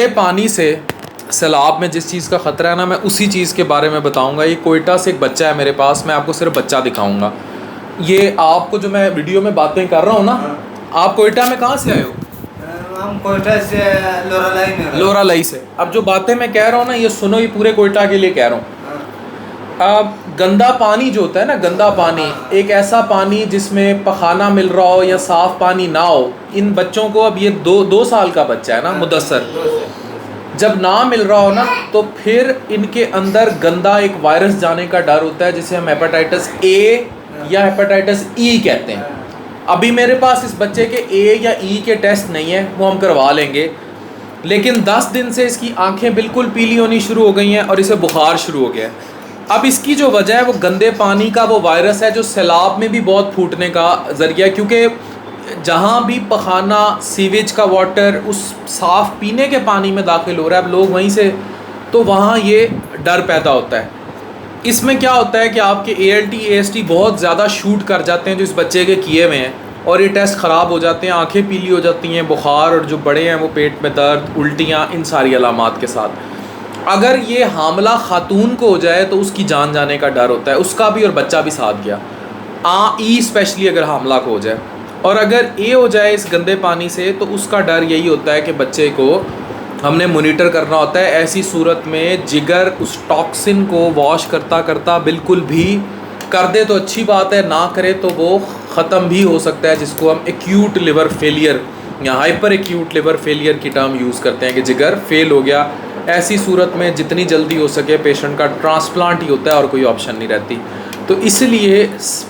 ये पानी से सैलाब में जिस चीज़ का ख़तरा है ना, मैं उसी चीज़ के बारे में बताऊंगा। ये कोयटा से एक बच्चा है मेरे पास, मैं आपको सिर्फ बच्चा दिखाऊंगा। ये आपको जो मैं वीडियो में बातें कर रहा हूँ ना, आप कोयटा में कहाँ से आए हो? हम कोयटा से लोरालाई में। लोरालाई से। अब जो बातें मैं कह रहा हूँ ना, ये सुनो, ये पूरे कोयटा के लिए कह रहा हूँ। अब गंदा पानी जो होता है ना, गंदा पानी, एक ऐसा पानी जिसमें पखाना मिल रहा हो या साफ़ पानी ना हो, इन बच्चों को, अब ये दो साल का बच्चा है ना, मुदस्सर, जब ना मिल रहा हो ना, तो फिर इनके अंदर गंदा एक वायरस जाने का डर होता है, जिसे हम हेपेटाइटिस ए या हेपेटाइटिस ई कहते हैं। अभी मेरे पास इस बच्चे के ए या ई के टेस्ट नहीं है, वो हम करवा लेंगे, लेकिन 10 दिन से इसकी आंखें बिल्कुल पीली होनी शुरू हो गई हैं और इसे बुखार शुरू हो गया है। अब इसकी जो वजह है वो गंदे पानी का वो वायरस है, जो सैलाब में भी बहुत फूटने का ज़रिया है, क्योंकि जहाँ भी पखाना, सीवेज का वाटर उस साफ़ पीने के पानी में दाखिल हो रहा है, अब लोग वहीं से, तो वहाँ ये डर पैदा होता है। इसमें क्या होता है कि आपके ALT AST बहुत ज़्यादा शूट कर जाते हैं जो इस बच्चे के किए हुए हैं, और ये टेस्ट ख़राब हो जाते हैं, आंखें पीली हो जाती हैं, बुखार, और जो बड़े हैं वो पेट में दर्द, उल्टियाँ, इन सारी अलामात के साथ। अगर ये हामला खातून को हो जाए तो उसकी जान जाने का डर होता है, उसका भी और बच्चा भी साथ गया। ई स्पेशली अगर हामला को हो जाए, और अगर ए हो जाए इस गंदे पानी से, तो उसका डर यही होता है कि बच्चे को हमने मोनीटर करना होता है। ऐसी सूरत में जिगर उस टॉक्सिन को वॉश करता करता बिल्कुल भी कर दे तो अच्छी बात है, ना करे तो वो ख़त्म भी हो सकता है, जिसको हम एक्यूट लिवर फेलियर या हाइपर एक्यूट लिवर फेलियर की टर्म यूज़ करते हैं कि जिगर फेल हो गया। ऐसी सूरत में जितनी जल्दी हो सके पेशेंट का ट्रांसप्लांट ही होता है, और कोई ऑप्शन नहीं रहती। तो इसलिए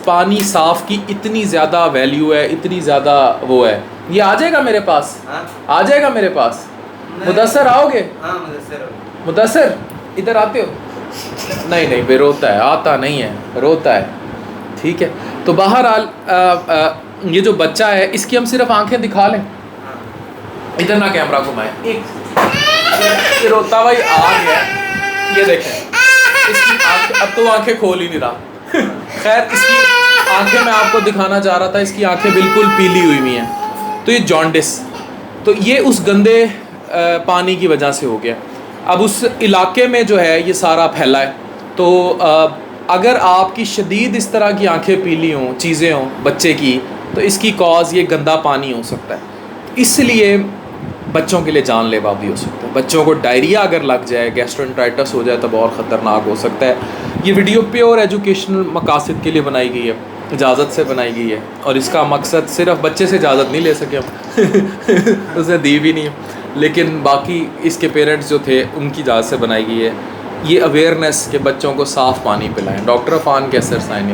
पानी साफ़ की इतनी ज़्यादा वैल्यू है, इतनी ज़्यादा वो है। ये आ जाएगा मेरे पास, आ जाएगा मेरे पास। मुदस्सर आओगे? मुदस्सर इधर आते हो? नहीं नहीं, बे रोता है, आता नहीं है, रोता है। ठीक है, तो बहरहाल ये जो बच्चा है, इसकी हम सिर्फ आंखें दिखा लें। इधर ना कैमरा घुमाएं। ये रोता भाई आ गया, ये देखें इसकी आंखें, अब तो आंखें खोल ही नहीं रहा। खैर, इसकी आंखें मैं आपको दिखाना चाह रहा था, इसकी आंखें बिल्कुल पीली हुई हुई हैं। तो ये जॉन्डिस, तो ये उस गंदे पानी की वजह से हो गया। अब उस इलाके में जो है ये सारा फैला है, तो अगर आपकी शदीद इस तरह की आंखें पीली हों, चीज़ें हों बच्चे की, तो इसकी कॉज ये गंदा पानी हो सकता है। इसलिए बच्चों के लिए जानलेवा भी हो सकता है। बच्चों को डायरिया अगर लग जाए, गैस्ट्रोएंटेराइटिस हो जाए, तो बहुत ख़तरनाक हो सकता है। ये वीडियो प्योर एजुकेशनल मकासद के लिए बनाई गई है, इजाज़त से बनाई गई है, और इसका मकसद सिर्फ बच्चे से इजाज़त नहीं ले सके हम उसे दी भी नहीं, लेकिन बाकी इसके पेरेंट्स जो थे उनकी इजाज़त से बनाई गई है। ये अवेयरनेस के बच्चों को साफ़ पानी पिलाएं। डॉक्टर अफान कैसर साइनी।